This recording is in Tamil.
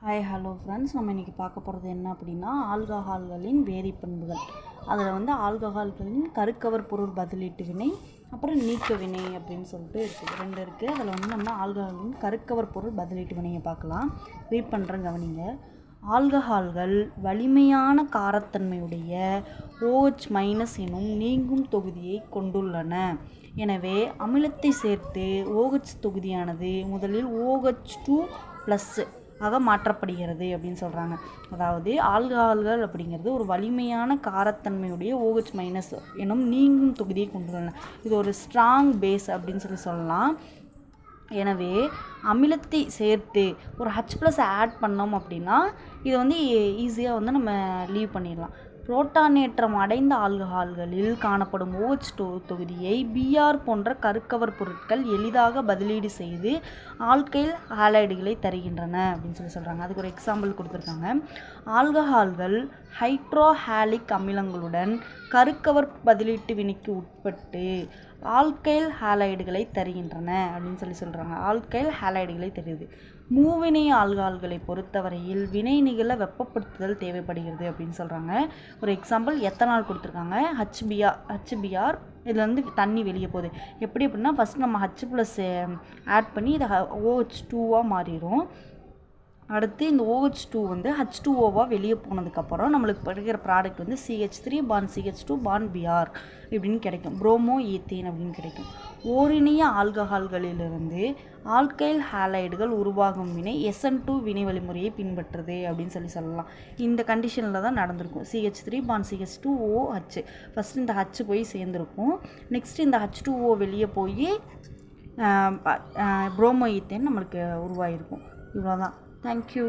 ஹாய் ஹலோ ஃப்ரெண்ட்ஸ், நம்ம இன்றைக்கி பார்க்க போகிறது என்ன அப்படின்னா ஆல்கஹால்களின் வேதிப்பண்புகள். அதில் வந்து ஆல்கஹால்களின் கருக்கவர் பொருள் பதிலீட்டு வினை, அப்புறம் நீக்க வினை அப்படின்னு சொல்லிட்டு ரெண்டு இருக்குது. அதில் வந்து நம்ம ஆல்கஹாலின் கருக்கவர் பொருள் பதிலீட்டு வினையை பார்க்கலாம். ரீட் பண்ணுறேன், கவனிங்க. ஆல்கஹால்கள் வலிமையான காரத்தன்மையுடைய OH- எனும் நீங்கும் தொகுதியை கொண்டுள்ளன. எனவே அமிலத்தை சேர்த்து OH தொகுதியானது முதலில் OH2+ ஆக மாற்றப்படுகிறது அப்படின்னு சொல்கிறாங்க. அதாவது ஆல்கஹால்கள் அப்படிங்கிறது ஒரு வலிமையான காரத்தன்மையுடைய OH- எனும் நீங்கும் தொகுதியை கொண்டுள்ளன. இது ஒரு ஸ்ட்ராங் பேஸ் அப்படின்னு சொல்லலாம். எனவே அமிலத்தை சேர்த்து ஒரு H+ ஆட் பண்ணோம் அப்படின்னா இதை வந்து ஈஸியாக வந்து நம்ம லீவ் பண்ணிடலாம். புரோட்டானேற்றம் அடைந்த ஆல்கஹால்களில் காணப்படும் OH தொகுதியை Br போன்ற கருக்கவர் பொருட்கள் எளிதாக பதிலீடு செய்து ஆல்கைல் ஹாலைடுகளை தருகின்றன அப்படின்னு சொல்கிறாங்க. அதுக்கு ஒரு எக்ஸாம்பிள் கொடுத்துருக்காங்க. ஆல்கஹால்கள் ஹைட்ரோஹாலிக் அமிலங்களுடன் கருக்கவர் பதிலீட்டு வினைக்கு உட்பட்டு ஆல்கைல் ஹாலைடுகளை தருகின்றன அப்படின்னு சொல்கிறாங்க. ஆல்கைல் ஹாலைடுகளை தருது. மூவினை ஆல்கஹால்களை பொறுத்தவரையில் வினை நிகழ வெப்பப்படுத்துதல் தேவைப்படுகிறது அப்படின்னு சொல்கிறாங்க. ஒரு எக்ஸாம்பிள் எத்தனால் கொடுத்துருக்காங்க. HBr இதில் வந்து தண்ணி வெளியே போகுது. எப்படி அப்படின்னா ஃபஸ்ட் நம்ம H+ ஆட் பண்ணி இதை OH2 மாறிடும். அடுத்து இந்த OH2 வந்து H2O வெளியே போனதுக்கப்புறம் நம்மளுக்கு கிடைக்கிற ப்ராடக்ட் வந்து CH3 CH2 இப்படின்னு கிடைக்கும். புரோமோ ஈத்தேன் அப்படின்னு கிடைக்கும். ஓரிணைய ஆல்கஹால்களிலிருந்து ஆல்கைல் ஹாலைடுகள் உருவாகும் வினை SN2 வினை வழிமுறையை பின்பற்றுது அப்படின்னு சொல்லலாம். இந்த கண்டிஷனில் தான் நடந்திருக்கும். CH3 ஃபஸ்ட்டு இந்த H போய் சேர்ந்துருக்கும். நெக்ஸ்ட் இந்த H2O வெளியே போய் புரோமோ ஈத்தேன் நம்மளுக்கு உருவாகிருக்கும். இவ்வளோதான். Thank you.